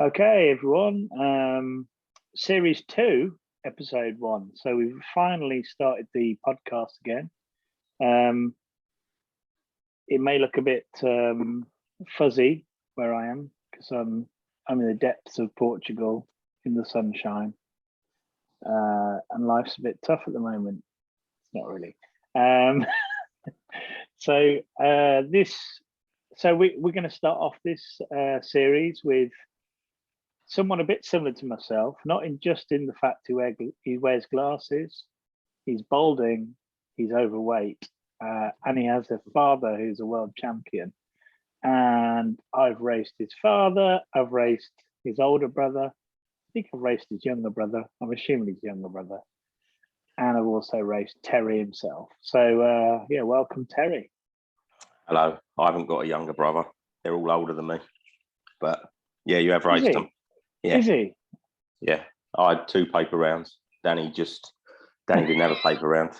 Okay, everyone. Series 2, episode 1. So we've finally started the podcast again. Um, it may look a bit fuzzy where I am because I'm in the depths of Portugal in the sunshine, and life's a bit tough at the moment. It's not really. Um, so this, so we're going to start off this series with someone a bit similar to myself, not in just in the fact he wears glasses, he's balding, he's overweight, and he has a father who's a world champion. And I've raced his father, I've raced his older brother, I think I've raced his younger brother, I'm assuming his younger brother, and I've also raced Terry himself. So, yeah, welcome, Terry. Hello. I haven't got a younger brother. They're all older than me. But yeah, you have raced them. Yeah. Is he? Yeah. I had 2 paper rounds. Danny didn't have a paper round.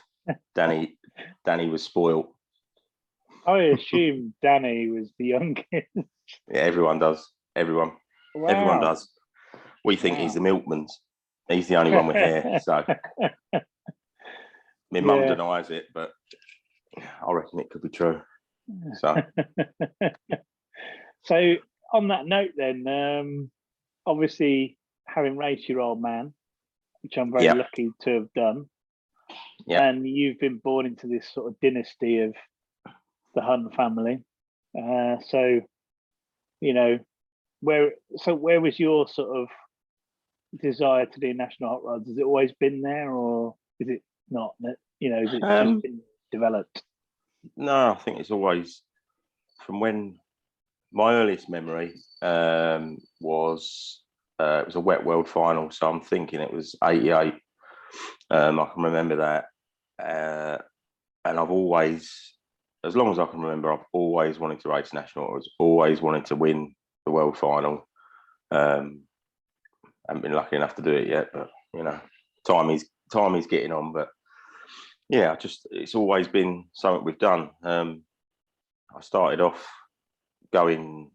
Danny was spoiled. I assume Danny was the youngest. Yeah, everyone does. Everyone does. We think he's the milkman's. He's the only one with hair. So my mum denies it, but I reckon it could be true. So So on that note then, obviously having raced your old man, which I'm very lucky to have done, and you've been born into this sort of dynasty of the Hunn family. So, you know, where was your sort of desire to do national hot rods? Has it always been there, or is it not? You know, is it just been developed? No, I think it's always from when my earliest memory was it was a wet world final, so I'm thinking it was 88. I can remember that, and I've always, as long as I can remember, I've always wanted to race national. I've always wanted to win the world final. Haven't been lucky enough to do it yet, but you know, time is getting on. But yeah, it's always been something we've done. I started off going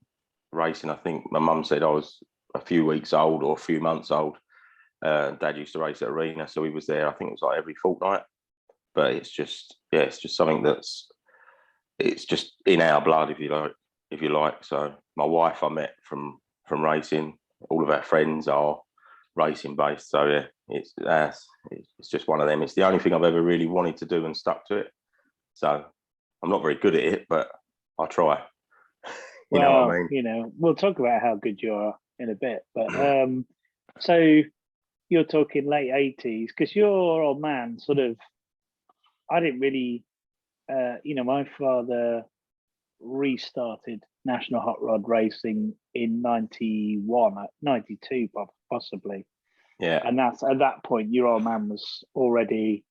racing. I think my mum said I was a few weeks old or a few months old. Dad used to race at Arena, so he was there. I think it was like every fortnight. But it's just something it's just in our blood, if you like. So my wife I met from racing. All of our friends are racing based. So yeah, it's just one of them. It's the only thing I've ever really wanted to do and stuck to it. So I'm not very good at it, but I try. You know what I mean? You know, we'll talk about how good you are in a bit. But so you're talking late 80s, because your old man sort of, I didn't really, you know, my father restarted national hot rod racing in 91, 92 possibly. Yeah. And that's at that point, your old man was already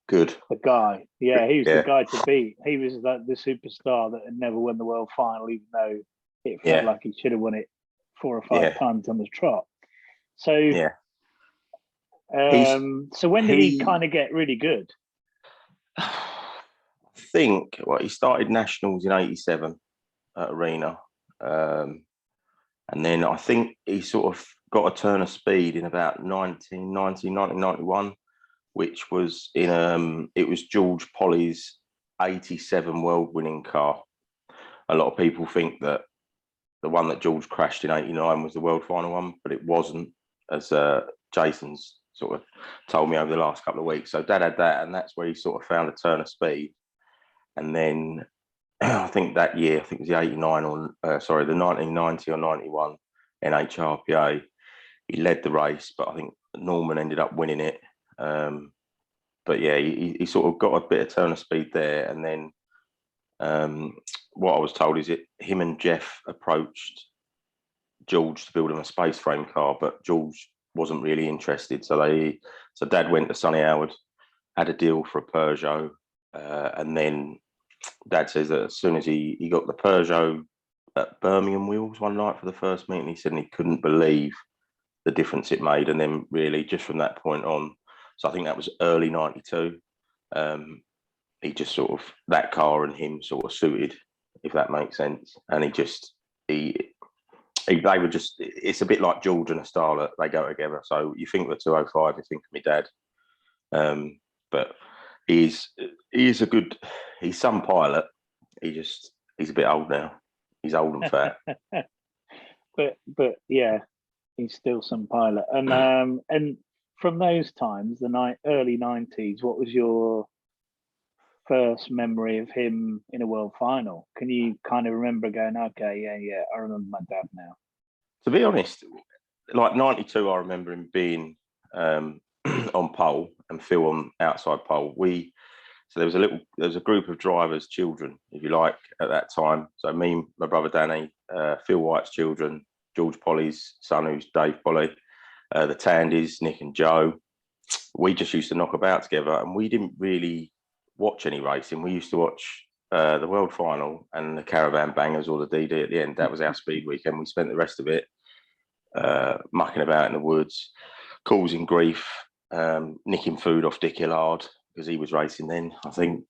good. The guy. Yeah, he was the guy to beat. He was the superstar that had never won the world final, even though it felt like he should have won it 4 or 5 times on the trot. So, so when did he kind of get really good? I think he started nationals in 87 at Arena. And then I think he sort of got a turn of speed in about 1990, 1991, which was it was George Polly's 87 world winning car. A lot of people think that the one that George crashed in 89 was the world final one, but it wasn't, as Jason's sort of told me over the last couple of weeks. So Dad had that, and that's where he sort of found a turn of speed. And then I think that year, I think it was the 89 or the 1990 or 91 NHRPA, he led the race, but I think Norman ended up winning it. But yeah, he sort of got a bit of turn of speed there. And then what I was told is him and Jeff approached George to build him a space frame car, but George wasn't really interested. So Dad went to Sonny Howard, had a deal for a Peugeot, and then Dad says that as soon as he got the Peugeot at Birmingham wheels one night for the first meeting, he said he couldn't believe the difference it made. And then really just from that point on, so I think that was early 92, he just sort of, that car and him sort of suited, if that makes sense. And they were just. It's a bit like George and a Starlet. They go together. So you think of the 205, you think of my dad. But he's a good. He's some pilot. He's a bit old now. He's old and fat. but yeah, he's still some pilot. And from those times, the early 90s, what was your first memory of him in a world final? Can you kind of remember going, okay, yeah, I remember my dad now? To be honest, like 92, I remember him being on pole and Phil on outside pole. So there was a group of drivers' children, if you like, at that time. So me, my brother Danny, Phil White's children, George Polly's son, who's Dave Polly, the Tandys, Nick and Joe. We just used to knock about together, and we didn't really watch any racing. We used to watch the World Final and the Caravan Bangers or the DD at the end. That was our speed weekend. We spent the rest of it mucking about in the woods, causing grief, nicking food off Dick Hillard because he was racing then, I think.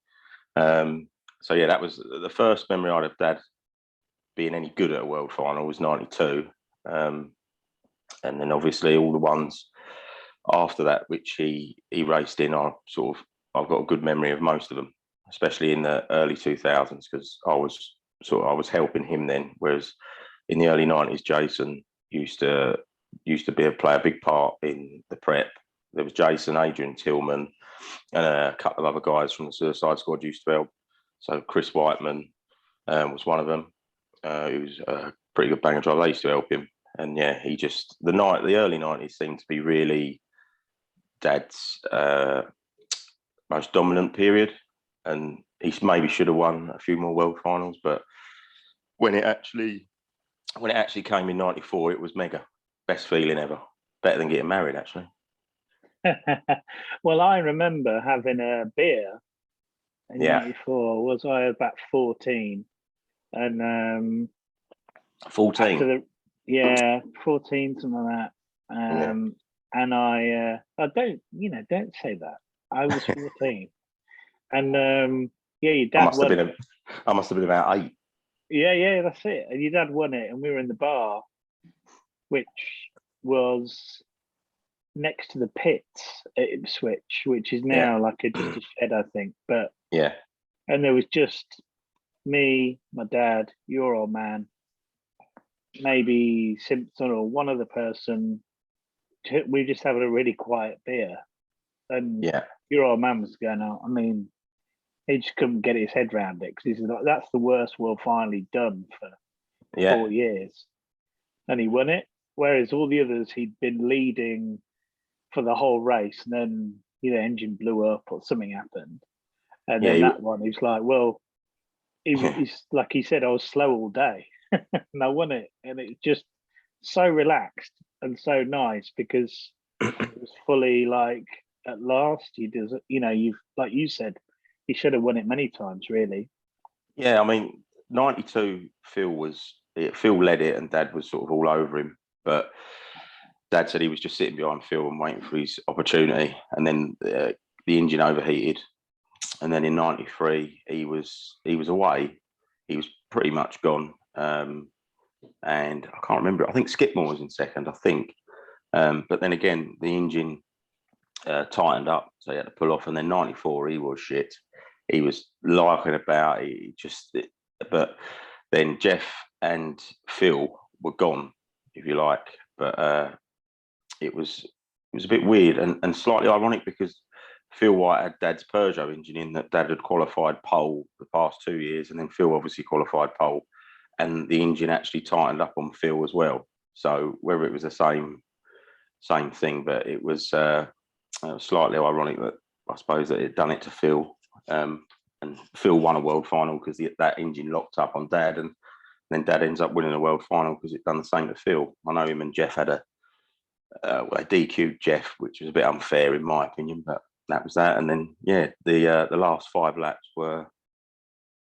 So yeah, that was the first memory I had of Dad being any good at a World Final was 92. And then obviously all the ones after that, which he raced in, I've got a good memory of most of them, especially in the early 2000s, because I was helping him then. Whereas in the early 90s, Jason used to play a big part in the prep. There was Jason, Adrian Tillman, and a couple of other guys from the Suicide Squad used to help. So Chris Whiteman was one of them. He was a pretty good banger driver. They used to help him. And yeah, the early 90s seemed to be really Dad's most dominant period. And he maybe should have won a few more world finals. But when it actually came in 94, it was mega. Best feeling ever. Better than getting married, actually. Well, I remember having a beer in 94. Was I about 14? And 14? 14, something like that. And I don't say that. I was 14. And your dad won it. I must have been about 8. Yeah, that's it. And your dad won it, and we were in the bar, which was next to the pits at Ipswich, which is now like just a shed, I think. But yeah, and there was just me, my dad, your old man, maybe Simpson or one other person. We just having a really quiet beer, and your old man was going out. I mean, he just couldn't get his head around it because he's like, "That's the worst we'll finally done for 4 years," and he won it. Whereas all the others, he'd been leading for the whole race, and then engine blew up or something happened, and then that one, he's like, "Well," he's like he said, "I was slow all day, and I won it," and it's just so relaxed and so nice because it was fully like, at last he does it. You've like you said, he should have won it many times, really. Yeah, I mean, 92, Phil led it, and Dad was sort of all over him. But Dad said he was just sitting behind Phil and waiting for his opportunity. And then the engine overheated. And then in 93, he was away. He was pretty much gone. And I can't remember. I think Skipmore was in second, I think. But then again, the engine tightened up, so he had to pull off. And then 94, he was shit. He was larking about. But then Jeff and Phil were gone, if you like. But it was a bit weird and slightly ironic because Phil White had Dad's Peugeot engine in that Dad had qualified pole the past 2 years, and then Phil obviously qualified pole, and the engine actually tightened up on Phil as well. So whether it was the same thing, but it was slightly ironic that I suppose that it done it to Phil, and Phil won a world final because that engine locked up on Dad, and then Dad ends up winning a world final because it done the same to Phil. I know him and Jeff had a DQ'd Jeff, which was a bit unfair in my opinion, but that was that. And then the last 5 laps were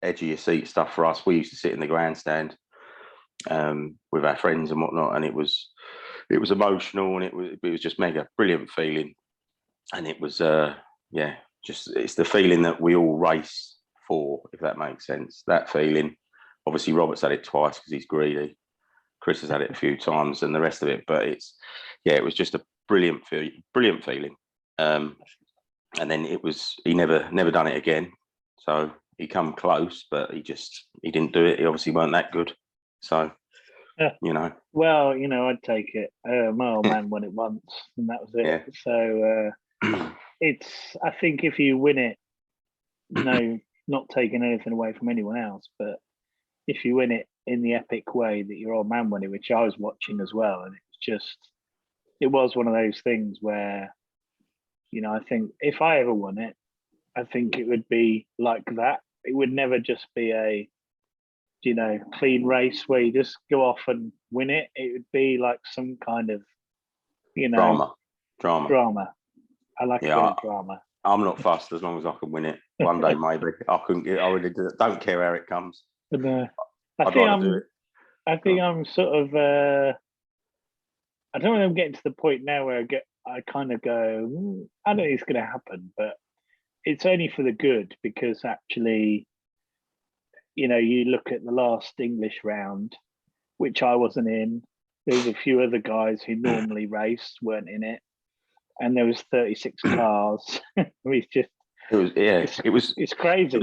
edge of your seat stuff for us. We used to sit in the grandstand with our friends and whatnot, and it was emotional, and it was just mega brilliant feeling. And it was it's the feeling that we all race for, if that makes sense. That feeling. Obviously, Robert's had it twice because he's greedy. Chris has had it a few times and the rest of it, but it was just a brilliant feeling. And then he never done it again. So he come close, but he didn't do it. He obviously weren't that good. So, Well, I'd take it. My old man won it once, and that was it. Yeah. So I think if you win it, not taking anything away from anyone else, but if you win it in the epic way that your old man won it, which I was watching as well, and it was one of those things where, I think if I ever won it, I think it would be like that. It would never just be a, clean race where you just go off and win it. It would be like some kind of, drama. I like a bit of drama. I'm not fussed as long as I can win it one day. Maybe I couldn't get. I really don't care how it comes. But I'd rather do it. I think I'm sort of. I don't know. I'm getting to the point now where I kind of go. I don't think it's going to happen, but it's only for the good because actually, you look at the last English round, which I wasn't in. There was a few other guys who normally race weren't in it, and there was 36 cars. It's crazy.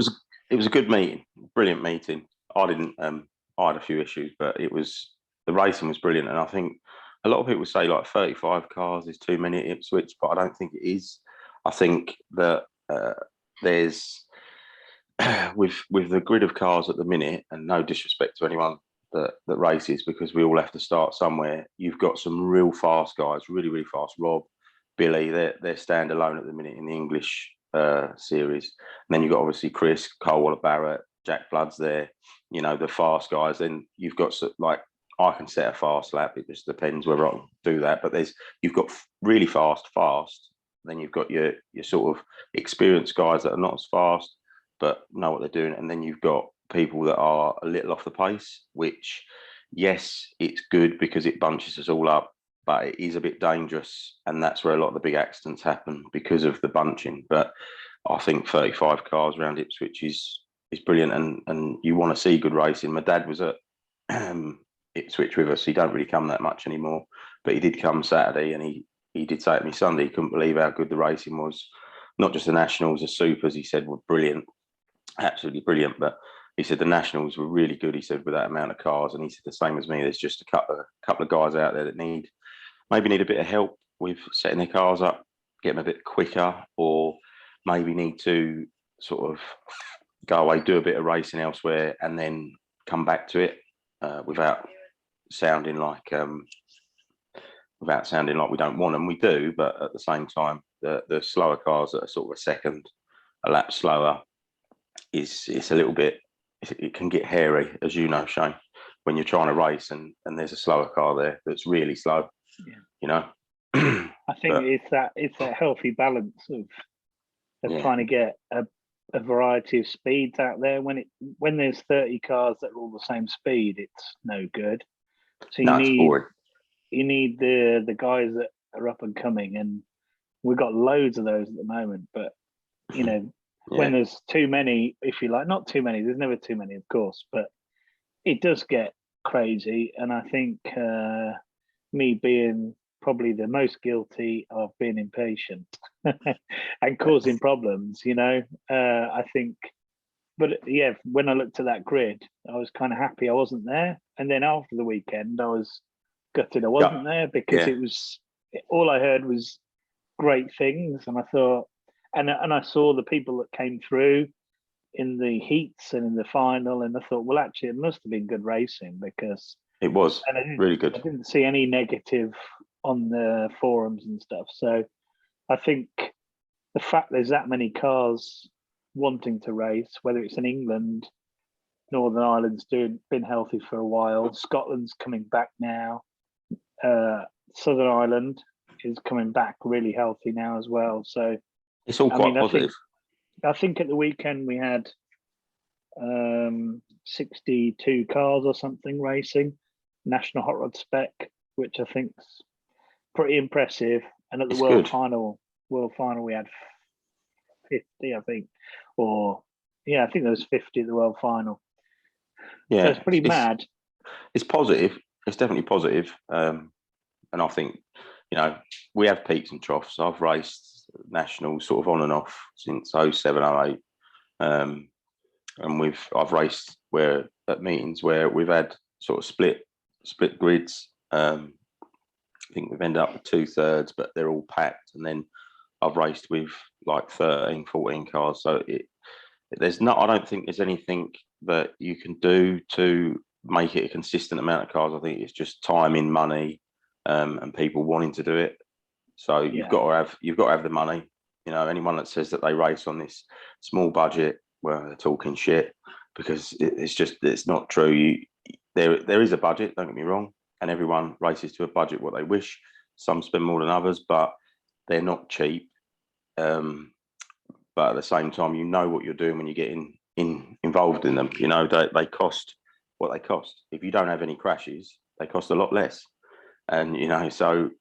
It was a good meeting, brilliant meeting. I didn't. I had a few issues, but the racing was brilliant, and I think a lot of people say like 35 cars is too many at Ipswich, but I don't think it is. I think that there's with the grid of cars at the minute, and no disrespect to anyone that races, because we all have to start somewhere. You've got some real fast guys, really, really fast. Rob, Billy, they're standalone at the minute in the English series. And then you've got obviously Chris, Cole, Barrett, Jack Blood's there, the fast guys. Then you've got I can set a fast lap. It just depends whether I can do that. But you've got really fast. Then you've got your sort of experienced guys that are not as fast, but know what they're doing. And then you've got people that are a little off the pace, which, yes, it's good because it bunches us all up, but it is a bit dangerous. And that's where a lot of the big accidents happen because of the bunching. But I think 35 cars around Ipswich is brilliant. And you want to see good racing. My dad was at Ipswich with us. He don't really come that much anymore, but he did come Saturday, and he did say to me Sunday he couldn't believe how good the racing was. Not just the Nationals, the Supers, he said, were brilliant, absolutely brilliant. But he said the Nationals were really good, he said, with that amount of cars. And he said the same as me, there's just a couple of guys out there that maybe need a bit of help with setting their cars up, get them a bit quicker, or maybe need to sort of go away, do a bit of racing elsewhere, and then come back to it without sounding like we don't want them. We do, but at the same time, the slower cars that are sort of a lap slower, it's a little bit. It can get hairy, as you know, Shane, when you're trying to race and there's a slower car there that's really slow. Yeah. I think it's that healthy balance of trying to get a variety of speeds out there. When there's 30 cars that are all the same speed, it's no good. So you need the guys that are up and coming, and we've got loads of those at the moment. But when there's too many, if you like, not too many, there's never too many, of course, but it does get crazy. And I think me being probably the most guilty of being impatient and causing problems, I think. But yeah, when I looked at that grid, I was kind of happy I wasn't there. And then after the weekend, I was gutted I wasn't there, because it was all I heard was great things. And I thought, and I saw the people that came through in the heats and in the final, and I thought, well, actually, it must have been good racing, because it was really good. I didn't see any negative on the forums and stuff. So I think the fact there's that many cars wanting to race, whether it's in England, Northern Ireland's been healthy for a while, Scotland's coming back now, Southern Ireland is coming back really healthy now as well. So it's all quite positive. I think at the weekend we had 62 cars or something racing, National Hot Rod Spec, which I think's pretty impressive. And at the World Final we had 50, I think, I think there was 50 at the World Final. Yeah, so it's pretty mad. It's positive. it's definitely positive. And I think, we have peaks and troughs. I've raced nationals sort of on and off since 07, 08. And I've raced at meetings where we've had sort of split grids. I think we've ended up with 2/3, but they're all packed. And then I've raced with like 13, 14 cars. So I don't think there's anything that you can do to make it a consistent amount of cars. I think it's just time in money, and people wanting to do it. So you've got to have the money. Anyone that says that they race on this small budget, well, they're talking shit, because it's not true. There is a budget, don't get me wrong, and everyone races to a budget what they wish. Some spend more than others, but they're not cheap. But at the same time, you know what you're doing when you get involved in them. They cost what they cost. If you don't have any crashes, they cost a lot less. And so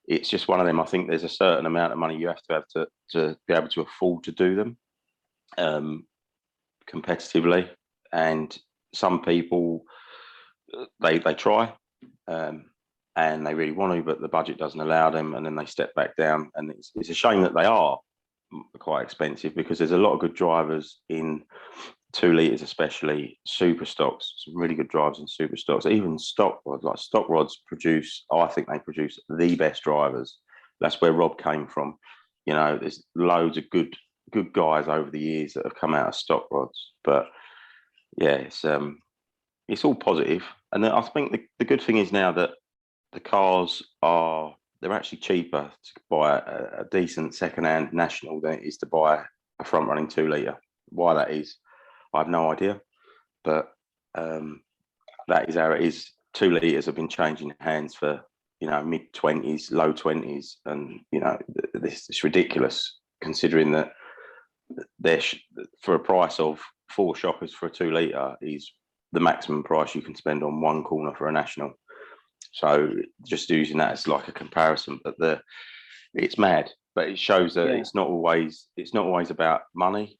it's just one of them. I think there's a certain amount of money you have to be able to afford to do them competitively. And some people they try and they really want to, but the budget doesn't allow them, and then they step back down. And it's a shame that they are quite expensive, because there's a lot of good drivers in 2 litres, especially super stocks. Some really good drivers in super stocks. Even stock rods, like stock rods, I think they produce the best drivers. That's where Rob came from. There's loads of good guys over the years that have come out of stock rods. But yeah, it's all positive. And I think the good thing is now that the cars they're actually cheaper to buy a decent second-hand national than it is to buy a front-running 2 litre. Why that is, I have no idea. But that is how it is. 2 litres have been changing hands for, mid-20s, low 20s. And, it's ridiculous, considering that for a price of 4 shockers for a 2 litre is the maximum price you can spend on one corner for a national. So just using that as like a comparison, but it's mad, but it shows that it's not always about money.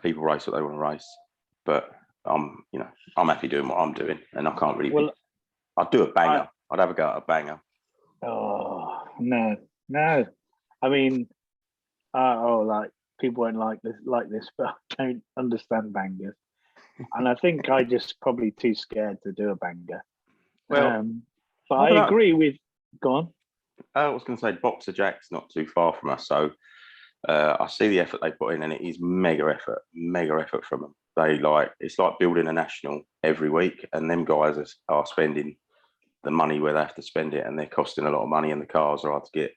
People race what they want to race, but I'm happy doing what I'm doing, and I can't really. Well, I'd do a banger. I'd have a go at a banger. Oh no! I mean, like people won't like this, but I don't understand bangers, and I think I just probably too scared to do a banger. Well. But I agree with. Go on. I was going to say Boxer Jack's not too far from us, so I see the effort they put in, and it is mega effort from them. It's like building a national every week, and them guys are spending the money where they have to spend it, and they're costing a lot of money, and the cars are hard to get.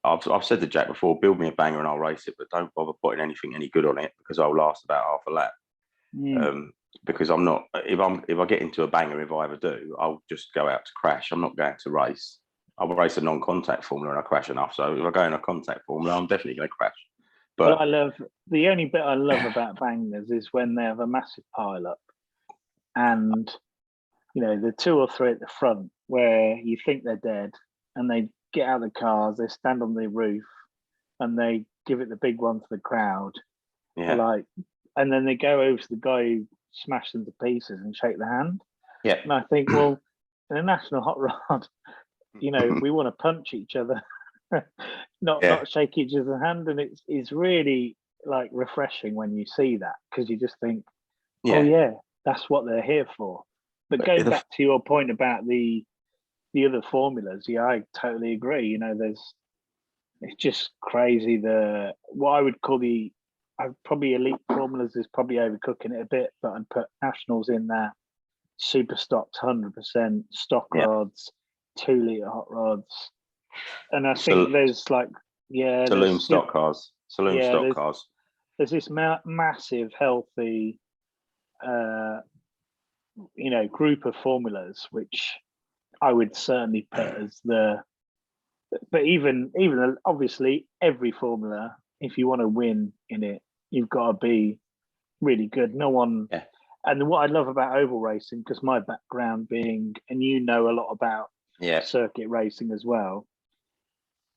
I've said to Jack before, build me a banger and I'll race it, but don't bother putting anything any good on it, because I'll last about half a lap. Because I'm not. If I get into a banger, if I ever do, I'll just go out to crash. I'm not going to race. I'll race a non-contact formula and I crash enough. So if I go in a contact formula, I'm definitely going to crash. But the only bit I love about bangers is when they have a massive pile up, and the 2 or 3 at the front where you think they're dead, and they get out of the cars, they stand on the roof, and they give it the big one to the crowd. Yeah. And then they go over to the guy who smashed them to pieces and shake the hand. Yeah. And I think, well, in a national hot rod, we want to punch each other, not shake each other's hand. And it's really like refreshing when you see that, because you just think, oh yeah, that's what they're here for. But going back to your point about the other formulas, I totally agree. It's just crazy. What I would call probably elite formulas is probably overcooking it a bit, but I'd put nationals in there. Super stocks, 100% stock rods, 2 litre hot rods, and I think there's saloon stock cars. There's this massive, healthy, group of formulas which I would certainly put as the. But even obviously every formula, if you want to win in it, you've got to be really good. No one. Yeah. And what I love about oval racing, because my background being, and a lot about circuit racing as well.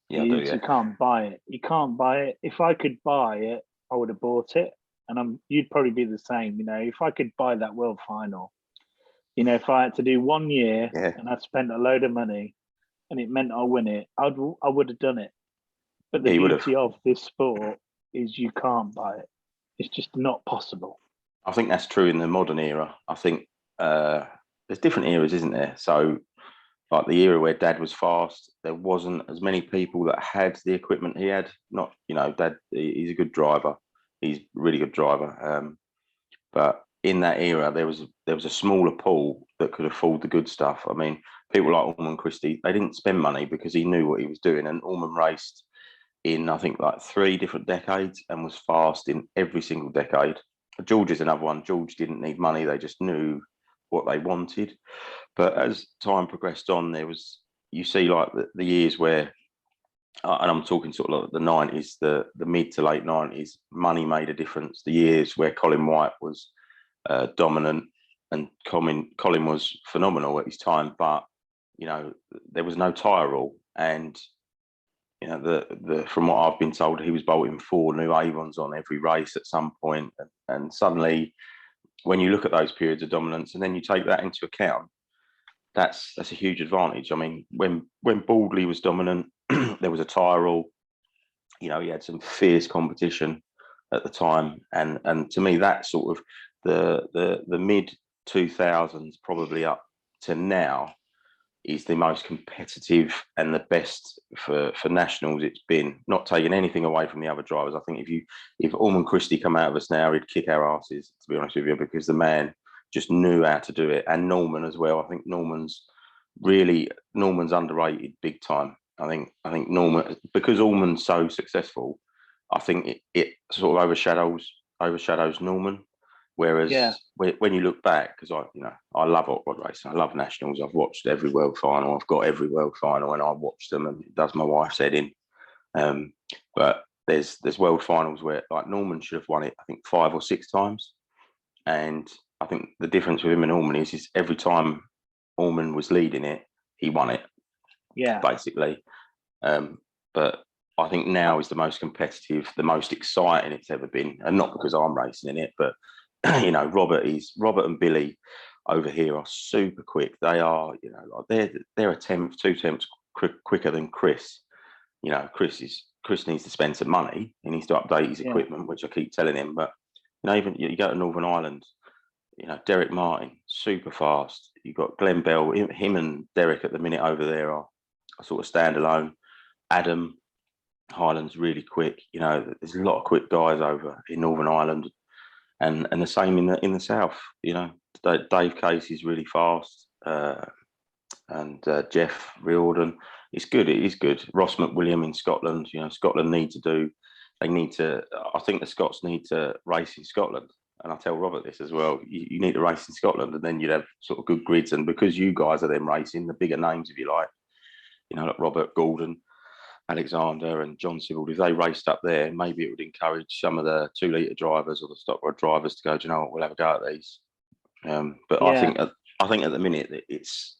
Yeah, you can't buy it. You can't buy it. If I could buy it, I would have bought it, and you'd probably be the same. If I could buy that world final, You know, if I had to do 1 year Yeah. and I spent a load of money and it meant I win it, I would have done it. But the Yeah, you would have. beauty of this sport is you can't buy it. It's just not possible. I think that's true in the modern era. I think there's different eras, isn't there? So, like the era where Dad was fast, there wasn't as many people that had the equipment he had. Not, Dad, he's a good driver. He's a really good driver. But in that era, there was a smaller pool that could afford the good stuff. I mean, people like Orman Christie, they didn't spend money because he knew what he was doing. And Orman raced in, I think, like 3 different decades and was fast in every single decade. George is another one. George didn't need money. They just knew what they wanted. But as time progressed on, you see like the years where, and I'm talking sort of like the 90s, the mid to late 90s, money made a difference. The years where Colin White was dominant and Colin was phenomenal at his time, but, there was no tyre rule. And, the from what I've been told, he was bolting 4 new Avons on every race at some point. And suddenly, when you look at those periods of dominance and then you take that into account, that's a huge advantage. I mean, when Baldley was dominant, there was a tyre rule. He had some fierce competition at the time, and to me, that sort of the mid 2000s, probably up to now, is the most competitive and the best for nationals it's been. Not taking anything away from the other drivers. I think if Orman Christie come out of us now, he'd kick our asses, to be honest with you, because the man just knew how to do it. And Norman as well. I think Norman's underrated big time. I think Norman, because Orman's so successful, I think it sort of overshadows Norman. Whereas when you look back, because I love hot rod racing, I love nationals. I've watched every world final. I've got every world final, and I watch them, and it does my wife's head in. But there's world finals where like Norman should have won it, I think 5 or 6 times, and I think the difference with him and Orman is every time Orman was leading it, he won it. Yeah, basically. But I think now is the most competitive, the most exciting it's ever been, and not because I'm racing in it, but Robert and Billy over here are super quick. They are, like they're a tenth, 2 tenths quicker than Chris. Chris needs to spend some money. He needs to update his equipment, which I keep telling him. But even you go to Northern Ireland, Derek Martin, super fast. You've got Glenn Bell, him and Derek at the minute over there are sort of standalone. Adam Highland's really quick. There's a lot of quick guys over in Northern Ireland, and the same in the south. Dave Casey's really fast, and Jeff Riordan. It's good. It is good. Ross McWilliam in Scotland. Scotland need to. I think the Scots need to race in Scotland. And I tell Robert this as well. You need to race in Scotland, and then you'd have sort of good grids. And because you guys are then racing the bigger names, if you like, like Robert Gordon, Alexander, and John Sibbald, if they raced up there, maybe it would encourage some of the 2 litre drivers or the stock rod drivers to go, do you know what, we'll have a go at these. But I think at the minute it's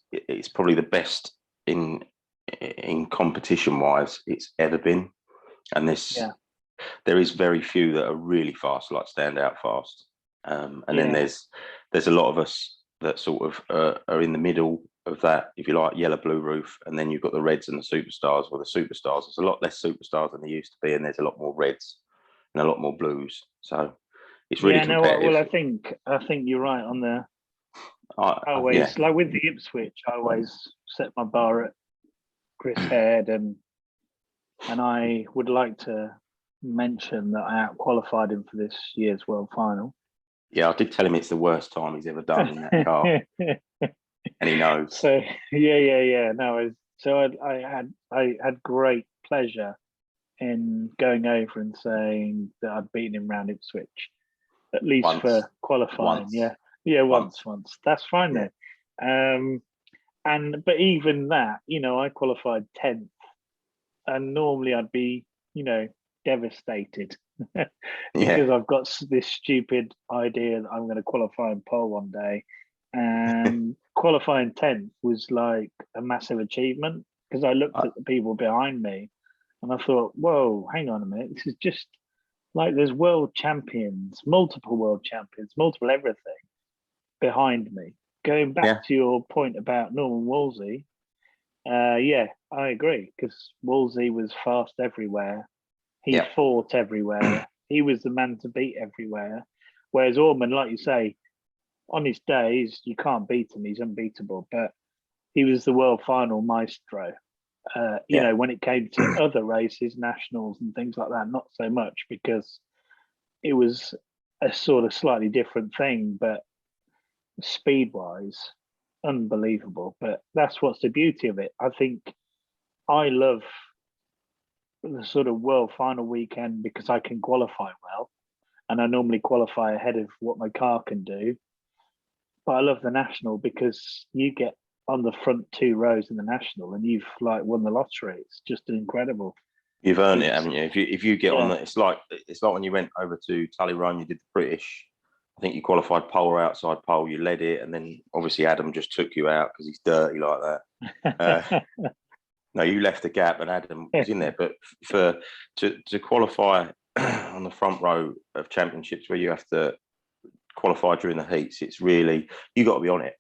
probably the best in competition wise it's ever been. And there is very few that are really fast, like stand out fast. And then there's a lot of us that sort of are in the middle of that, if you like, yellow blue roof, and then you've got the reds and the superstars. Well, the superstars, there's a lot less superstars than there used to be, and there's a lot more reds and a lot more blues. So it's really competitive. Well, I think you're right on the. Like with the Ipswich, I always set my bar at Chris Head, and I would like to mention that I out-qualified him for this year's world final. Yeah, I did tell him it's the worst time he's ever done in that car, and he knows. So yeah. No, so I had great pleasure in going over and saying that I'd beaten him round Ipswich, at least for qualifying. Once. That's fine then. But even that, I qualified 10th, and normally I'd be, devastated because I've got this stupid idea that I'm going to qualify in pole one day, and qualifying 10th was like a massive achievement because I looked at the people behind me and I thought, whoa, hang on a minute, this is just like there's world champions, multiple world champions, multiple everything behind me, going back Yeah. to your point about Norman Wolsey, yeah, I agree, because Wolsey was fast everywhere. He Yeah. fought everywhere. He was the man to beat everywhere. Whereas Ormond, like you say, on his days, you can't beat him. He's unbeatable. But he was the world final maestro. Yeah. When it came to other races, nationals and things like that, not so much, because it was a sort of slightly different thing. But speed wise, unbelievable. But that's what's the beauty of it. I think I love the sort of world final weekend because I can qualify well, and I normally qualify ahead of what my car can do. But I love the national because you get on the front two rows in the national and you've like won the lottery. It's just incredible. You've earned it, It's, haven't you? If you get on yeah, that, it's like when you went over to Tully Run, you did the British. I think you qualified pole or outside pole, you led it, and then obviously Adam just took you out because he's dirty like that. No, you left the gap and Adam was in there. But to qualify on the front row of championships where you have to qualify during the heats, it's really, you got to be on it.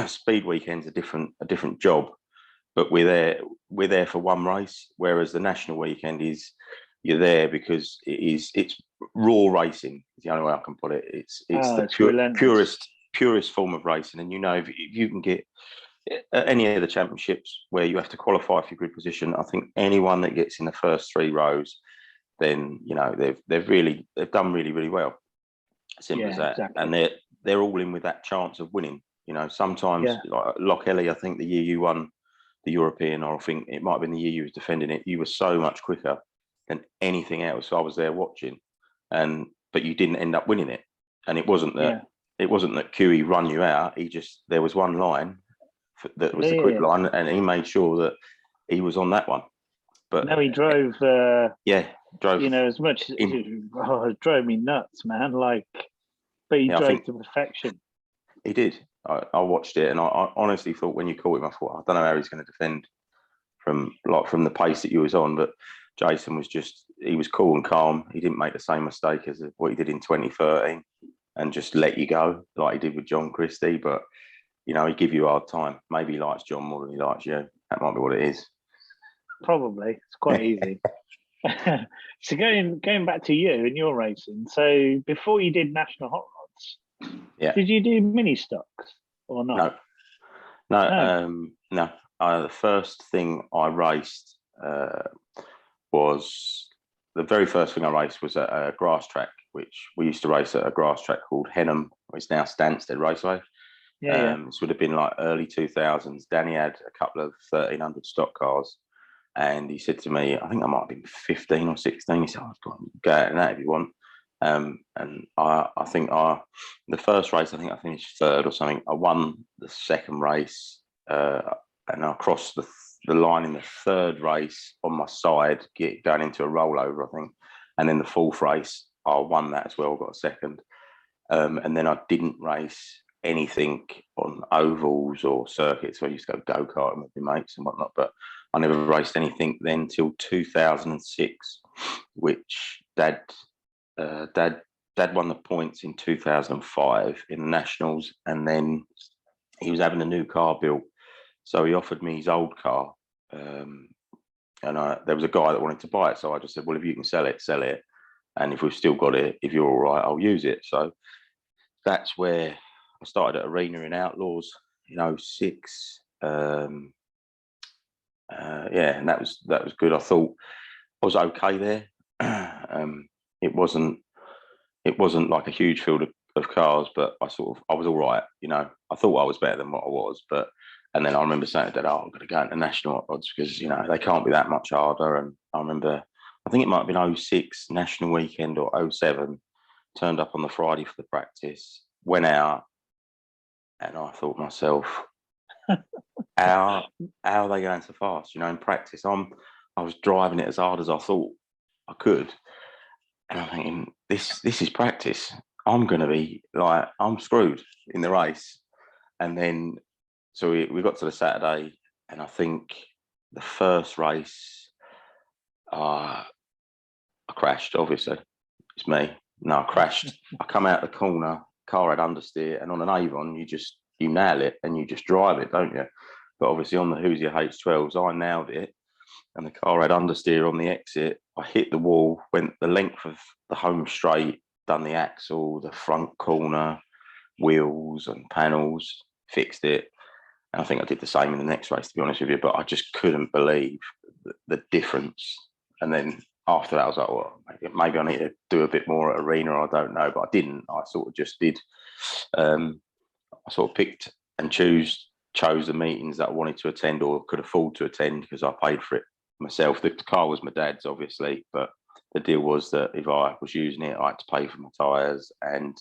Speed weekend's a different job, but we're there for one race, whereas the national weekend is, you're there because it's raw racing. Is the only way I can put it. It's the purest form of racing, and if you can get at any of the championships where you have to qualify for your grid position, I think anyone that gets in the first three rows, then they've done really, really well. Simple as that. Exactly. And they're all in with that chance of winning. Sometimes like Loch-Ellie, I think the year you won the European, or I think it might have been the year you was defending it, you were so much quicker than anything else. So I was there watching, but you didn't end up winning it. And it wasn't that QE run you out. There was one line that was the quick line, and he made sure that he was on that one. But no, he drove. drove. As much as it drove me nuts, man. But he drove to perfection. He did. I watched it, and I honestly thought when you caught him, I thought, I don't know how he's going to defend from the pace that you was on. But Jason he was cool and calm. He didn't make the same mistake as what he did in 2013 and just let you go like he did with John Christie. But he'd give you a hard time. Maybe he likes John more than he likes you. That might be what it is. Probably. It's quite easy. So going back to you and your racing. So before you did national hot rods, did you do mini stocks or not? No. The first thing I raced was the very first thing I raced was at a grass track, which we used to race at a grass track called Hunn. It's now Stansted Raceway. This would have been like early 2000s. Danny had a couple of 1300 stock cars, and he said to me, I think I might have been 15 or 16. He said, go out in that if you want. And I think the first race, I think I finished third or something. I won the second race, and I crossed the line in the third race on my side, going into a rollover, I think. And then the fourth race, I won that as well, got a second. And then I didn't race anything on ovals or circuits. So I used to go go-karting with my mates and whatnot, but I never raced anything then till 2006, which Dad won the points in 2005 in the Nationals, and then he was having a new car built, so he offered me his old car, and there was a guy that wanted to buy it, so I just said, well, if you can sell it, and if we've still got it, if you're all right, I'll use it. So that's where I started at Arena in Outlaws in 06. And that was good. I thought I was okay there. It wasn't like a huge field of cars, but I was all right. I thought I was better than what I was, and then I remember saying that, I'm going to go into national odds because they can't be that much harder. And I remember, I think it might have been 06 national weekend or 07. Turned up on the Friday for the practice, went out, and I thought to myself, how are they going so fast? In practice, I was driving it as hard as I thought I could, and I'm thinking, this is practice. I'm going to be I'm screwed in the race. And then, so we got to the Saturday, and I think the first race, I crashed. Obviously, it's me. No, I crashed. I come out the corner, car had understeer, and on an Avon, you just you nail it and you just drive it, don't you? But obviously on the Hoosier H12s, I nailed it, and the car had understeer on the exit. I hit the wall, went the length of the home straight, done the axle, the front corner, wheels and panels, fixed it. And I think I did the same in the next race, to be honest with you, but I just couldn't believe the difference. And then after that, I was like, well, maybe I need to do a bit more at Arena. I don't know, but I didn't. I sort of just did. I sort of picked and chose the meetings that I wanted to attend or could afford to attend because I paid for it myself. The car was my dad's, obviously, but the deal was that if I was using it, I had to pay for my tyres and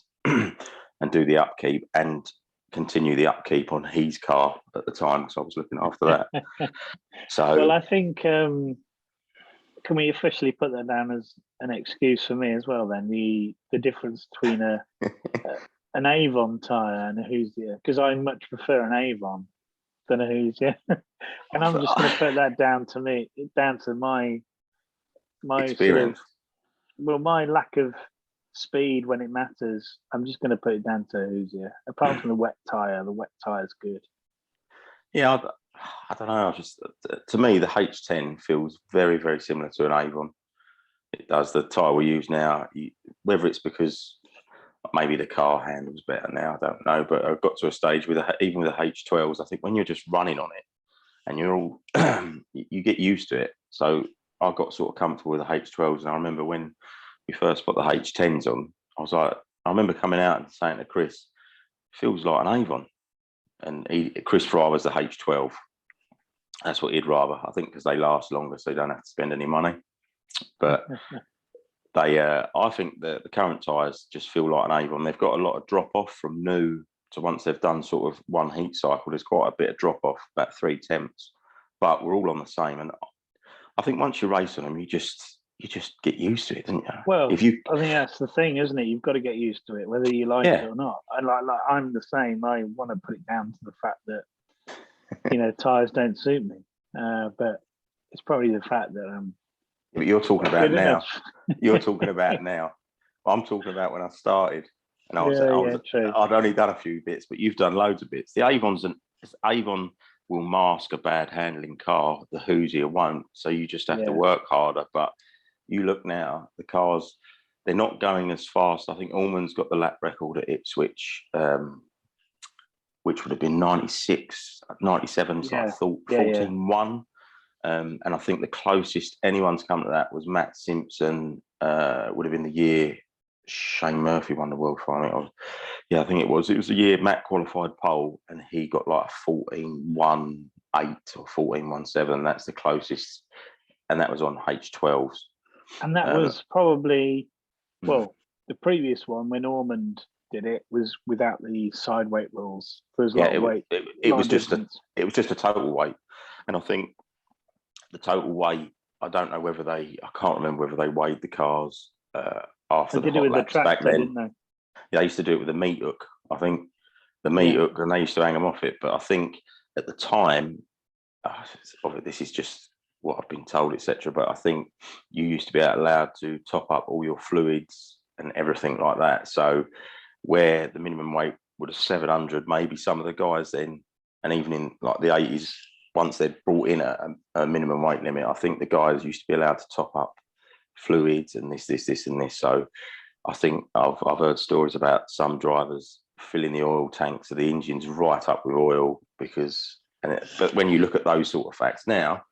and do the upkeep and continue the upkeep on his car at the time because I was looking after that. So, well, I think can we officially put that down as an excuse for me as well? Then the difference between an Avon tyre and a Hoosier, because I much prefer an Avon than a Hoosier, and I'm just going to put that down to my experience. my lack of speed when it matters. I'm just going to put it down to Hoosier. Apart from the wet tire's good. Yeah, I don't know. To me, the H10 feels very, very similar to an Avon. It does. The tyre we use now, whether it's because maybe the car handles better now, I don't know. But I've got to a stage with even with the H12s, I think when you're just running on it and you're all, you get used to it. So I got sort of comfortable with the H12s. And I remember when we first put the H10s on, I remember coming out and saying to Chris, feels like an Avon. And Chris rather's the H12. That's what he'd rather, I think, because they last longer, so they don't have to spend any money. But I think the current tyres just feel like an Avon. They've got a lot of drop off from new to once they've done sort of one heat cycle. There's quite a bit of drop off, about 3 temps, but we're all on the same. And I think once you race on them, you just get used to it, don't you? Well, I think that's the thing, isn't it? You've got to get used to it, whether you like it or not. And like I'm the same. I want to put it down to the fact that tyres don't suit me, but it's probably the fact that but you're talking about now. You're talking about now. I'm talking about when I started, and I'd only done a few bits, but you've done loads of bits. The Avon will mask a bad handling car. The Hoosier won't, so you just have to work harder. But you look now, the cars, they're not going as fast. I think Allman's got the lap record at Ipswich, which would have been 96, 97's I thought 14.1. And I think the closest anyone's come to that was Matt Simpson, would have been the year Shane Murphy won the World Final. I think it was. It was the year Matt qualified pole and he got like a 14.18 or 14.17. That's the closest. And that was on H12s. And that was probably, the previous one when Ormond did it was without the side weight rules. There was a lot of weight. It was just a total weight. And I think the total weight, I don't know whether I can't remember whether they weighed the cars after the hot laps back then. Didn't they? Yeah, they used to do it with a meat hook. I think the meat hook, and they used to hang them off it. But I think at the time, this is just what I've been told, etc. But I think you used to be allowed to top up all your fluids and everything like that. So where the minimum weight would have 700, maybe some of the guys then, and even in like the 80s, once they'd brought in a minimum weight limit, I think the guys used to be allowed to top up fluids and this, and this. So I think I've heard stories about some drivers filling the oil tanks of the engines right up with oil but when you look at those sort of facts now,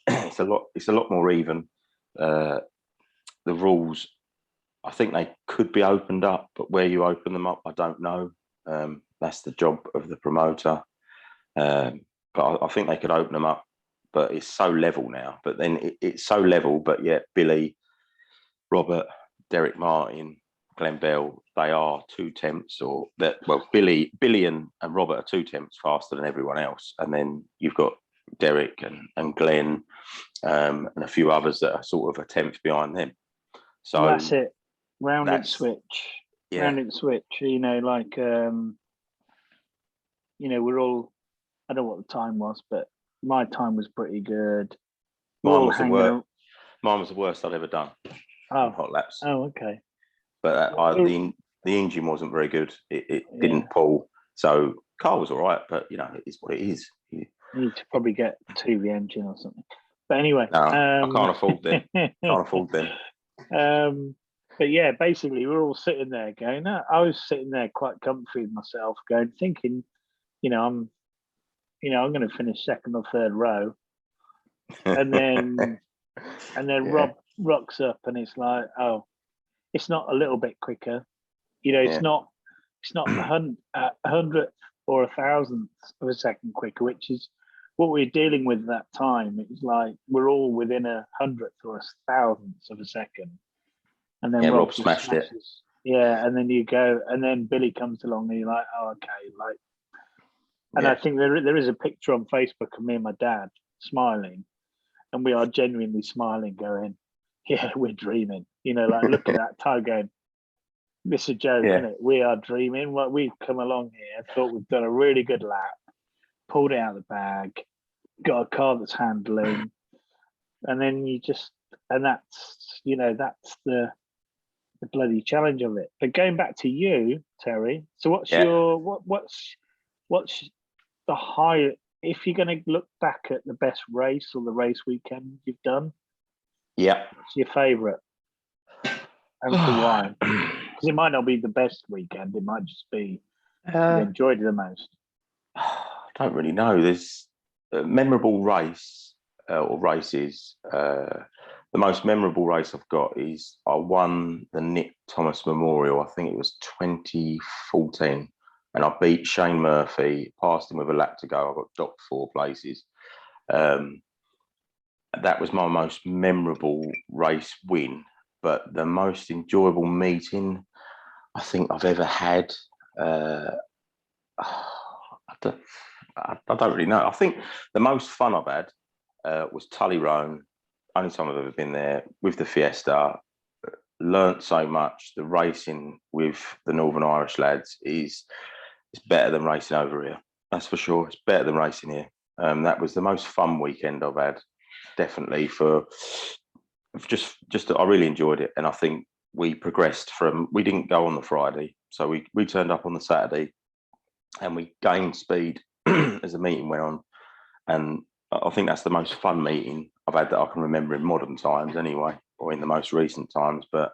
it's a lot more even. The rules, I think they could be opened up, but where you open them up, I don't know. That's the job of the promoter. But I think they could open them up, but it's so level now. But then it's so level, but yet Billy, Robert, Derek Martin, Glenn Bell, they are 2 temps Billy and Robert are 2 temps faster than everyone else. And then you've got Derek and Glenn and a few others that are sort of a tenth behind them. So that's it. Round and switch. We're all, I don't know what the time was, but my time was pretty good. Mine was the worst I'd ever done. Hot laps. Oh, okay. But the engine wasn't very good. It didn't pull. So car was all right, but it is what it is. You need to probably get 2V engine or something. But anyway, No, I can't afford them. Can't afford them. But yeah, basically, we're all sitting there going. I was sitting there quite comfy with myself, thinking, I'm going to finish second or third row, and then Rob rocks up, and it's like, oh, it's not a little bit quicker, it's not a hundredth or a thousandth of a second quicker, which is what we were dealing with that time. It was like we're all within a hundredth or a thousandth of a second, and then Rob smashed it. Yeah, and then you go, and then Billy comes along, and you're like, oh, okay, and I think there is a picture on Facebook of me and my dad smiling, and we are genuinely smiling, going, yeah, we're dreaming. Look at that time going, this is a joke, isn't it? We are dreaming. What we've come along here, thought we've done a really good lap, pulled it out of the bag, got a car that's handling, and then that's the bloody challenge of it. But going back to you, Terry, so what's the high, if you're going to look back at the best race or the race weekend you've done? Yeah. What's your favourite? And for why? Because it might not be the best weekend. It might just be you enjoyed it the most. I don't really know. There's a memorable race or races. The most memorable race I've got is I won the Nick Thomas Memorial. I think it was 2014. And I beat Shane Murphy, passed him with a lap to go. I got docked 4 places. That was my most memorable race win. But the most enjoyable meeting I think I've ever had, I don't really know. I think the most fun I've had was Tully Roan. Only time I've ever been there with the Fiesta. Learnt so much. The racing with the Northern Irish lads is better than racing over here. That's for sure. It's better than racing here. That was the most fun weekend I've had. Definitely for just I really enjoyed it, and I think we progressed we didn't go on the Friday, so we turned up on the Saturday, and we gained speed as the meeting went on, and I think that's the most fun meeting I've had that I can remember in modern times, anyway, or in the most recent times. But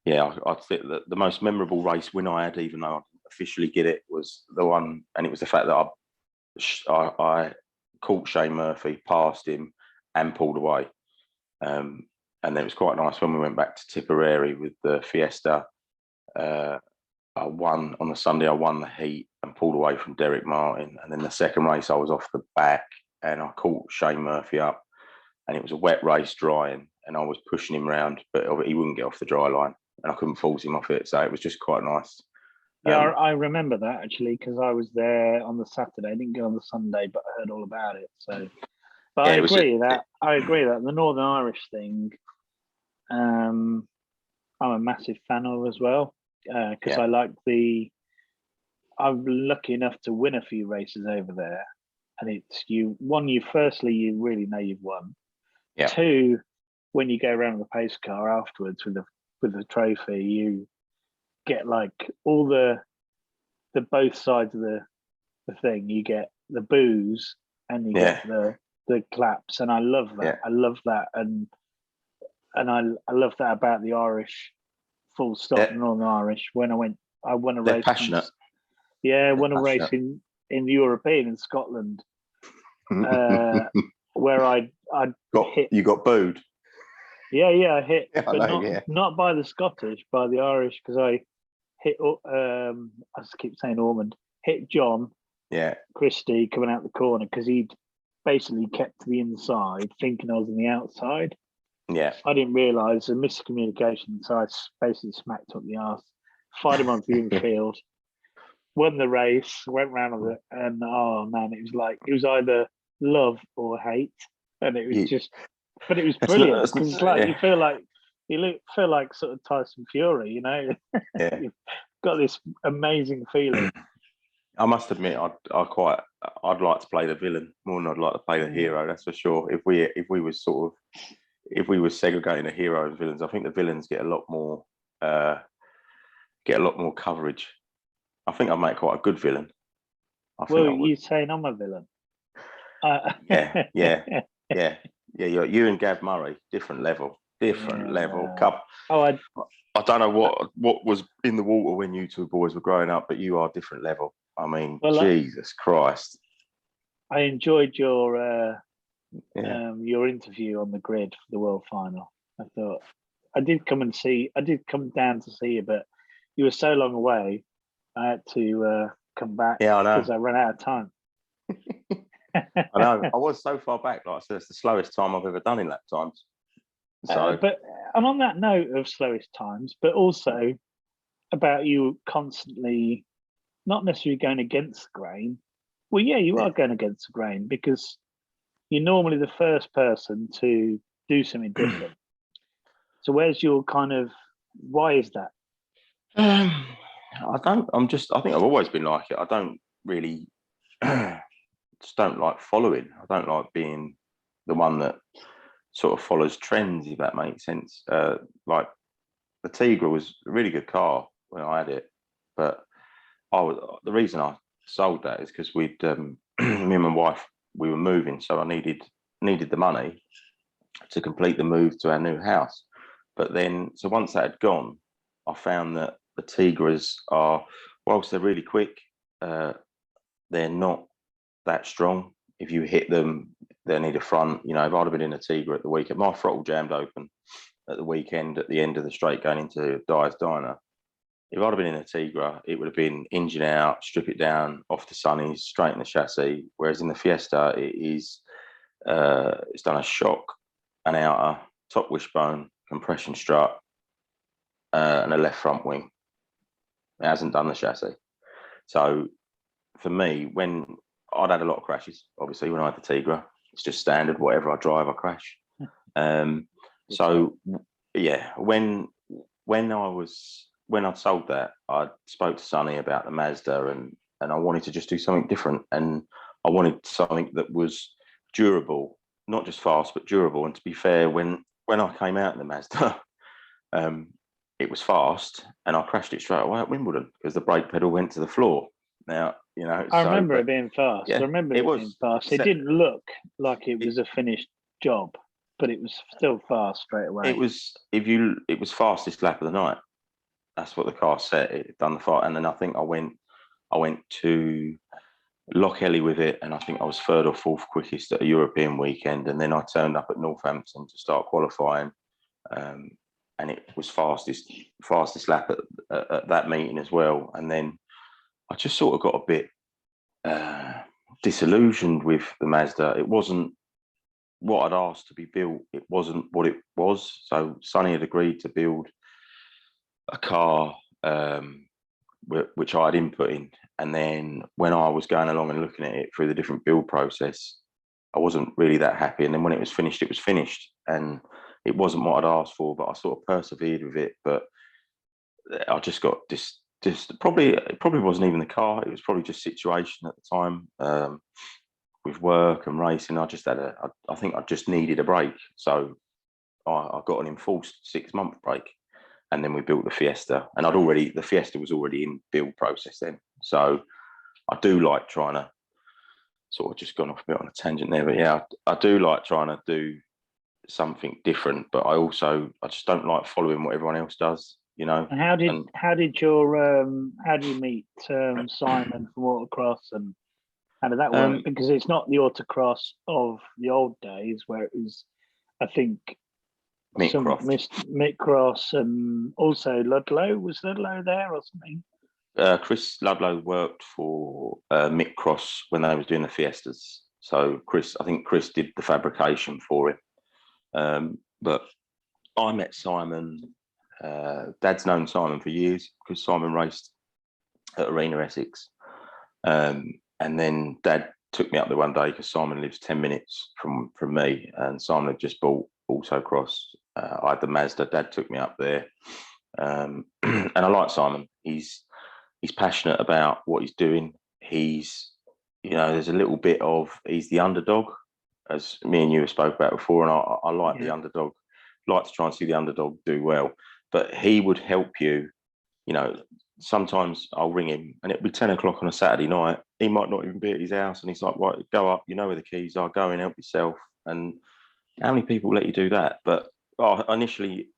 yeah, I think that the most memorable race win I had, even though I didn't officially get it, was the one, and it was the fact that I caught Shane Murphy, passed him, and pulled away. And then it was quite nice when we went back to Tipperary with the Fiesta. I won on the Sunday. I won the heat and pulled away from Derek Martin. And then the second race, I was off the back and I caught Shane Murphy up. And it was a wet race drying, and I was pushing him round, but he wouldn't get off the dry line, and I couldn't force him off it. So it was just quite nice. Yeah, I remember that actually, because I was there on the Saturday. I didn't go on the Sunday, but I heard all about it. So. But yeah, I agree that the Northern Irish thing, I'm a massive fan of as well, because I like I'm lucky enough to win a few races over there, and it's firstly you really know you've won. Yeah. 2, when you go around the pace car afterwards with the trophy, you get like all the both sides of the thing. You get the boos and you get the claps, and I love that. Yeah. I love that, and I love that about the Irish. Full stop. Northern Irish. When I won a race. Passionate. Won a race in the European in Scotland, where I hit. You got booed. Yeah, I hit, but not by the Scottish, by the Irish, because I hit. I just keep saying Ormond. Hit John. Yeah. Christie coming out the corner because he'd basically kept to the inside, thinking I was on the outside. Yeah. I didn't realise a miscommunication, so I basically smacked up the arse, fired him onto the infield, won the race, went round with it, and oh man, it was either love or hate, and it was but it was brilliant because it's like you feel like sort of Tyson Fury, Yeah. You've got this amazing feling. I must admit, I'd like to play the villain more than I'd like to play the hero. That's for sure. If we were segregating the hero and villains, I think the villains get a lot more coverage. I think I'd make quite a good villain. I think Well, I would. you saying I'm a villain? Yeah. You and Gav Murray, different level. Yeah. Oh, I don't know what was in the water when you two boys were growing up, but you are different level. I mean, well, Jesus Christ. I enjoyed your Yeah. your interview on the grid for the World Final. I thought I did come down to see you, but you were so long away. I had to come back Yeah, I know. because I ran out of time. I know. I was so far back. Like I said, it's the slowest time I've ever done in lap times. So, But and on that note of slowest times, but also about you constantly not necessarily going against the grain. Well, yeah, you are going against the grain because you're normally the first person to do something different. So where's your kind of why is that? I don't. I think I've always been like it. I don't really. Just don't like following. I don't like being the one that sort of follows trends, if that makes sense. Like the Tigra was a really good car when I had it, but the reason I sold that is because we'd me and my wife, we were moving, so I needed the money to complete the move to our new house. But then, so once that had gone, I found that the Tigras are, whilst they're really quick, they're not that strong. If you hit them, they need a front. You know, if I'd have been in a Tigra at the weekend, my throttle jammed open at the weekend at the end of the straight going into Dyer's Diner. If I'd have been in a Tigra, it would have been engine out, strip it down, off the sunnies, straighten the chassis. Whereas in the Fiesta, it's done a shock, an outer, top wishbone, compression strut, and a left front wing. It hasn't done the chassis. So for me, when I'd had a lot of crashes, obviously, when I had the Tigra, it's just standard. Whatever I drive, I crash. So yeah, when I'd sold that, I spoke to Sonny about the Mazda, and I wanted to just do something different, and I wanted something that was durable, not just fast but durable. And to be fair, when I came out in the Mazda, it was fast, and I crashed it straight away at Wimbledon because the brake pedal went to the floor. Now, you know, I remember it being fast. Yeah, I remember it being fast. It didn't look like it was a finished job, but it was still fast straight away. It was fastest lap of the night. That's what the car said. It done the fast, and then I think I went to Loch Ellie with it, and I think I was third or fourth quickest at a European weekend, and then I turned up at Northampton to start qualifying, and it was fastest lap at that meeting as well. And then I just sort of got a bit disillusioned with the Mazda. It wasn't what I'd asked to be built. It wasn't what it was. So Sonny had agreed to build a car which I had input in. And then when I was going along and looking at it through the different build process, I wasn't really that happy. And then when it was finished, it was finished. And it wasn't what I'd asked for, but I sort of persevered with it. But I just got it probably wasn't even the car. It was probably just situation at the time with work and racing. I think I just needed a break. So I got an enforced 6-month break. And then we built the Fiesta, and the Fiesta was already in build process then. So I do like trying to sort of just gone off a bit on a tangent there, but yeah, I do like trying to do something different, but I just don't like following what everyone else does, you know. And how did you meet Simon from Autocross, and how did that work? Because it's not the Autocross of the old days where it was, I think, Mick Cross, and also Ludlow. Was Ludlow there or something? Chris Ludlow worked for Mick Cross when they was doing the Fiestas. So I think Chris did the fabrication for it. But I met Simon. Dad's known Simon for years because Simon raced at Arena Essex. And then Dad took me up there one day because Simon lives 10 minutes from me, and Simon had just bought Autocross. I had the Mazda. Dad took me up there, and I like Simon. He's passionate about what he's doing. He's, there's a little bit of he's the underdog, as me and you have spoke about before, and I like the underdog. Like to try and see the underdog do well, but he would help you. Sometimes I'll ring him, and it'll be 10 o'clock on a Saturday night, he might not even be at his house, and he's like, right, go up, you know where the keys are, go and help yourself. And how many people let you do that? But I initially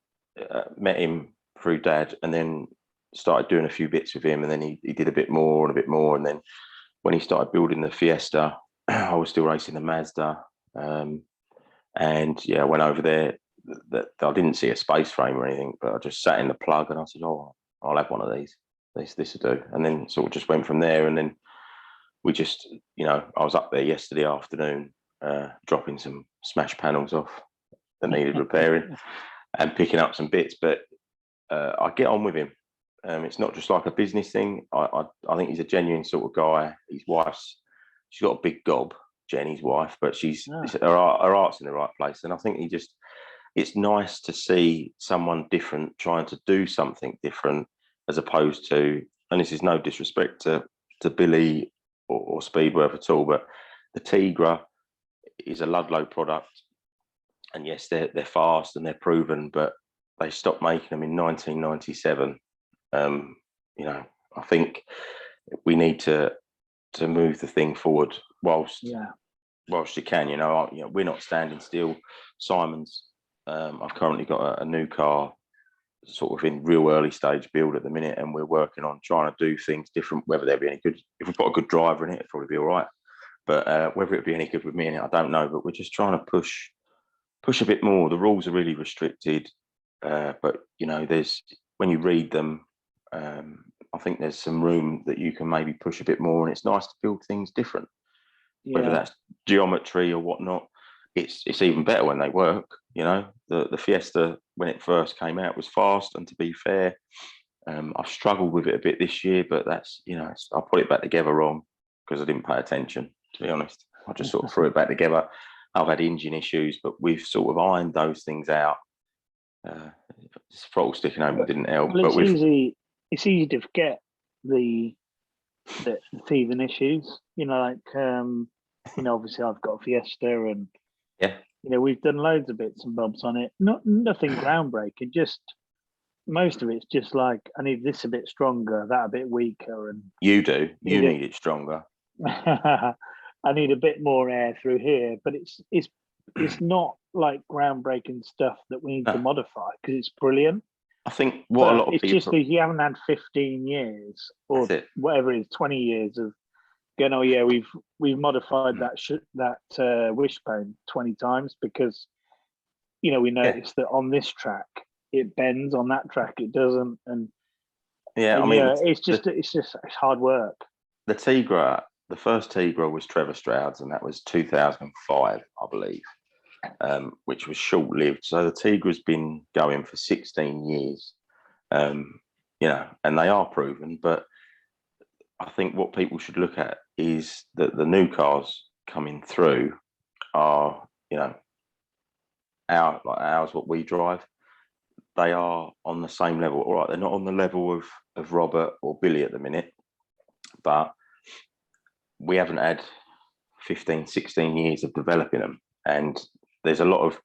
met him through Dad, and then started doing a few bits with him, and then he did a bit more and a bit more. And then when he started building the Fiesta, I was still racing the Mazda. And yeah, I went over there. That I didn't see a space frame or anything, but I just sat in the plug and I said, "Oh, I'll have one of these. This will do." And then sort of just went from there. And then we just, I was up there yesterday afternoon, dropping some smash panels off that needed repairing and picking up some bits. But I get on with him. It's not just like a business thing. I think he's a genuine sort of guy. His she's got a big gob, Jenny's wife, but her heart's in the right place. And I think it's nice to see someone different trying to do something different, as opposed to, and this is no disrespect to Billy or Speedworth at all, but the Tigra is a Ludlow product. And yes, they're fast and they're proven, but they stopped making them in 1997. I think we need to move the thing forward whilst you can. We're not standing still. Simon's, I've currently got a new car sort of in real early stage build at the minute, and we're working on trying to do things different. Whether they'll be any good, if we've got a good driver in it, it'll probably be all right. But whether it'll be any good with me in it, I don't know. But we're just trying to push a bit more. The rules are really restricted, but there's, when you read them, I think there's some room that you can maybe push a bit more, and it's nice to build things different. Whether that's geometry or whatnot, it's even better when they work. The Fiesta, when it first came out, was fast, and to be fair, I've struggled with it a bit this year, but that's I put it back together wrong because I didn't pay attention, to be honest. I just sort of threw it back together. I've had engine issues, but we've sort of ironed those things out. Throttle sticking home didn't help. Well, it's easy to forget the teething issues. Obviously I've got a Fiesta, and we've done loads of bits and bobs on it. Nothing groundbreaking. Just most of it's just like, I need this a bit stronger, that a bit weaker, and you need it stronger. I need a bit more air through here, but it's not like groundbreaking stuff that we need to modify, because it's brilliant. I think a lot of it's people, just that you haven't had 15 years or whatever it is, 20 years of going, oh yeah, we've modified that wishbone 20 times because we noticed that on this track it bends, on that track it doesn't, and it's hard work. The Tigra, the first Tigra was Trevor Stroud's, and that was 2005, I believe, which was short-lived. So the Tigra's been going for 16 years, and they are proven. But I think what people should look at is that the new cars coming through are, ours, what we drive. They are on the same level. All right, they're not on the level of Robert or Billy at the minute, but we haven't had 15, 16 years of developing them. And there's a lot of,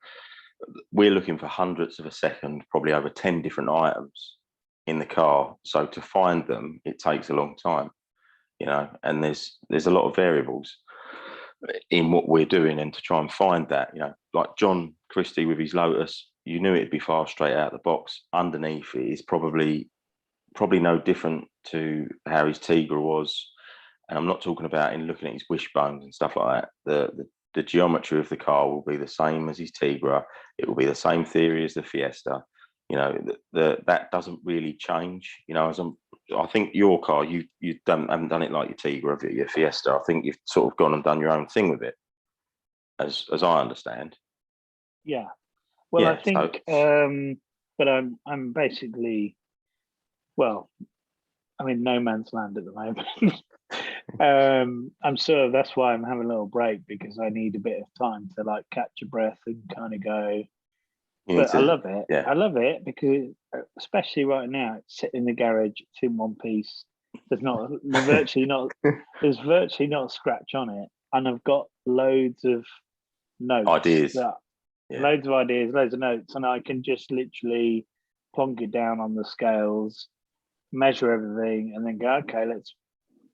we're looking for hundredths of a second, probably over 10 different items in the car. So to find them, it takes a long time, and there's a lot of variables in what we're doing, and to try and find that, like John Christie with his Lotus, you knew it'd be fast straight out of the box. Underneath it is probably no different to how his Tigra was. And I'm not talking about in looking at his wishbones and stuff like that. The geometry of the car will be the same as his Tigra. It will be the same theory as the Fiesta. That doesn't really change. I think your car, you haven't done it like your Tigra, your Fiesta. I think you've sort of gone and done your own thing with it, as I understand. Yeah. Well, I think, but I'm basically, well, I'm in no man's land at the moment. I'm sure that's why I'm having a little break, because I need a bit of time to like catch a breath and kind of go. But I love it. Yeah. I love it because, especially right now, it's sitting in the garage. It's in one piece. There's virtually not a scratch on it, and I've got loads of notes, loads of ideas, loads of notes, and I can just literally plonk it down on the scales, measure everything, and then go, okay, let's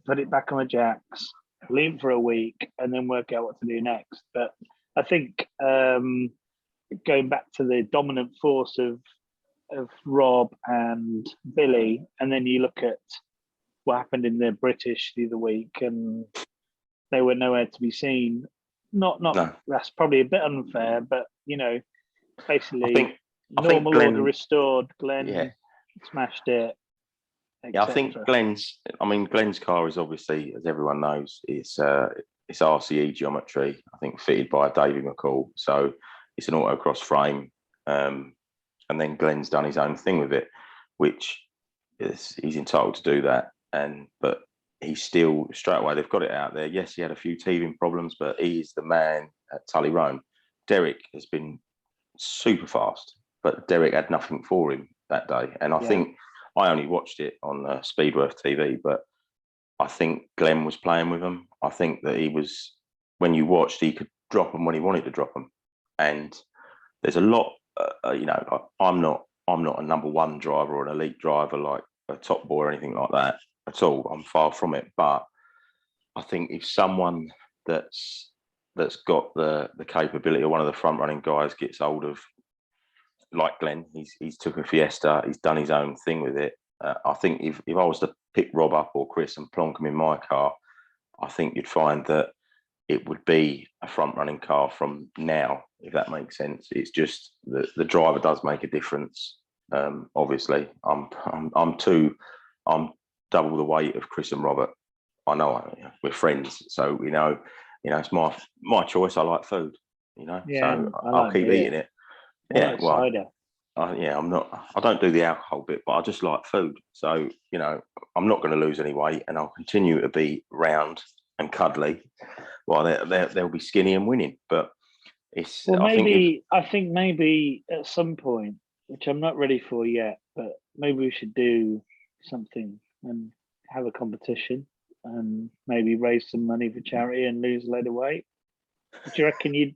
put it back on the jacks, leave for a week, and then work out what to do next. But I think going back to the dominant force of Rob and Billy, and then you look at what happened in the British the other week, and they were nowhere to be seen. Not No. That's probably a bit unfair, but basically, I think normal Glenn, order restored. Glenn yeah. smashed it. Yeah, I think Glenn's car is obviously, as everyone knows, it's RCE geometry. I think fitted by Davey McCall, so it's an autocross frame. And then Glenn's done his own thing with it, which he's entitled to do that. But he's still straight away. They've got it out there. Yes, he had a few teething problems, but he's the man at Tully Rome. Derek has been super fast, but Derek had nothing for him that day. And I think I only watched it on Speedworth TV, but I think Glenn was playing with him. I think that he was, when you watched, he could drop them when he wanted to drop them. And there's a lot. I'm not a number one driver or an elite driver like a Top Boy or anything like that at all. I'm far from it. But I think if someone that's got the capability, or one of the front running guys gets hold of, like Glenn, he's took a Fiesta, he's done his own thing with it. I think if I was to pick Rob up or Chris and plonk them in my car, I think you'd find that it would be a front running car from now, if that makes sense. It's just the driver does make a difference. Obviously, I'm double the weight of Chris and Robert. I know we're friends, so it's my choice. I like food, so I'll keep eating it. Yeah, well, I'm not. I don't do the alcohol bit, but I just like food. So I'm not going to lose any weight, and I'll continue to be round and cuddly. Well, they'll be skinny and winning, but it's. Well, I think maybe at some point, which I'm not ready for yet, but maybe we should do something and have a competition and maybe raise some money for charity and lose a load of weight. Do you reckon you?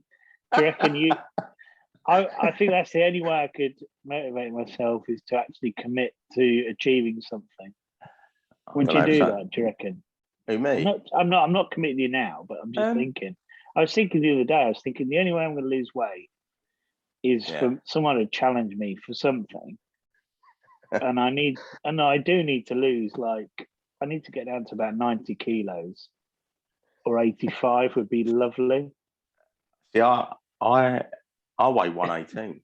I think that's the only way I could motivate myself, is to actually commit to achieving something. Would you do that? Do you reckon? Who, me? I'm not committing you now, but I'm just thinking. I was thinking the other day. The only way I'm going to lose weight is for someone to challenge me for something, and I do need to lose. Like, I need to get down to about 90 kilos, or 85 would be lovely. Yeah, I weigh 118.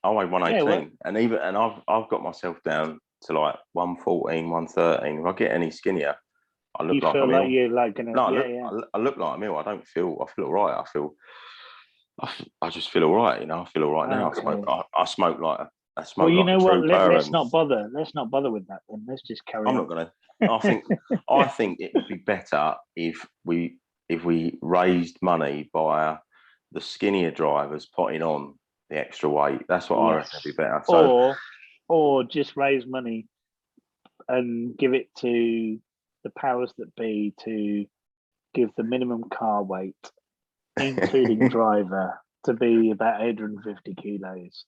I weigh 118, and I've got myself down to like 114, 113. If I get any skinnier, I look like I'm ill. I look like I'm ill. I feel all right. I just feel all right. I feel all right now. I smoke like a smoke. Well, you know what? Let's not bother. Let's not bother with that. Then let's just carry on. I'm not going to. I think it would be better if we raised money by the skinnier drivers putting on the extra weight. That's what I reckon would be better. So, or just raise money and give it to the powers that be to give the minimum car weight, including driver, to be about 850 kilos.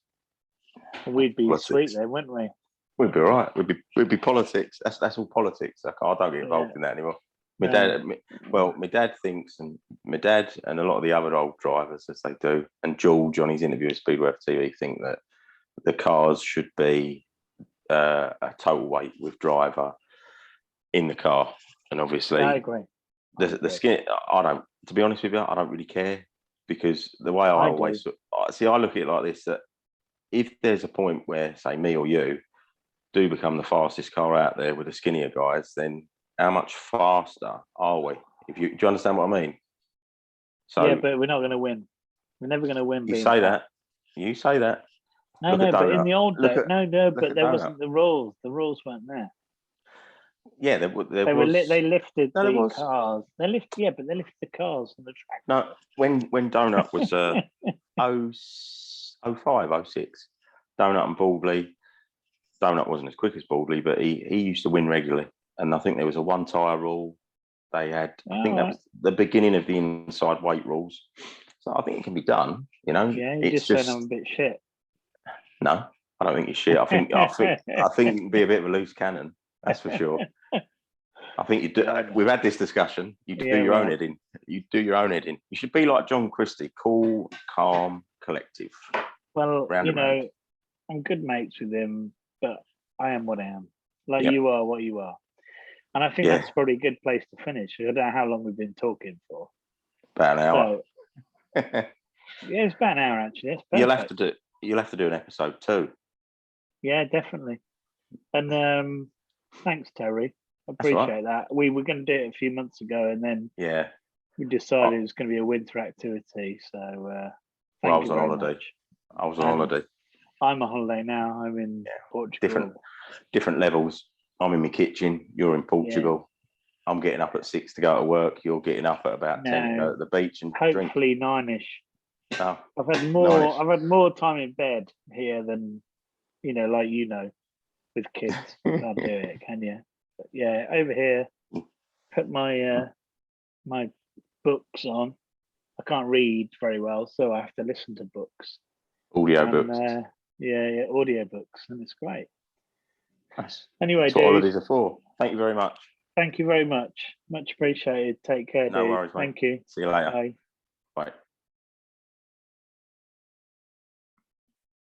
We'd be sweet then, wouldn't we? We'd be all right. We'd be politics. That's all politics. I don't get involved in that anymore. My dad thinks, and my dad and a lot of the other old drivers, as they do, and George on his interview at Speedworth TV, think that the cars should be a total weight with driver in the car. And obviously, I agree. The skin. I don't. To be honest with you, I don't really care, because the way I always see, I look at it like this: that if there's a point where, say, me or you do become the fastest car out there with the skinnier guys, then how much faster are we? Do you understand what I mean? So yeah, but we're not going to win. We're never going to win. You say that. No, but in the old days, but there wasn't the rules. The rules weren't there. Yeah, they lifted the cars. They lifted the cars on the track. No, when Donut was 05, 06, Donut and Baldley. Donut wasn't as quick as Baldley, but he used to win regularly. And I think there was a one tyre rule. They had, I think that was the beginning of the inside weight rules. So I think it can be done. Yeah, you're just saying I'm a bit shit. No, I don't think you're shit. I think you can be a bit of a loose cannon. That's for sure. I think you do. We've had this discussion. You do your own editing. You do your own editing. You should be like John Christie, cool, calm, collective. Well, I'm good mates with him, but I am what I am. Like you are what you are. And I think that's probably a good place to finish. I don't know how long we've been talking for. About an hour. So, it's about an hour actually. You'll have to do an episode 2. Yeah, definitely. And thanks, Terry. I appreciate that. We were going to do it a few months ago, and then we decided it was going to be a winter activity. So thank you very much. I was on holiday. I'm on holiday now. I'm in Portugal. Different levels. I'm in my kitchen. You're in Portugal. I'm getting up at 6 to go to work. You're getting up at about 10 to go to the beach and hopefully drink. 9ish. Oh, I've had more time in bed here than with kids. You can't do it, can you? But yeah, over here, put my my books on. I can't read very well, so I have to listen to books. Audio books. Audio books, and it's great. Nice. Anyway, that's what holidays are for. Thank you very much. Thank you very much. Much appreciated. Take care, no dude. worries, mate. Thank you. See you later. Bye. Bye.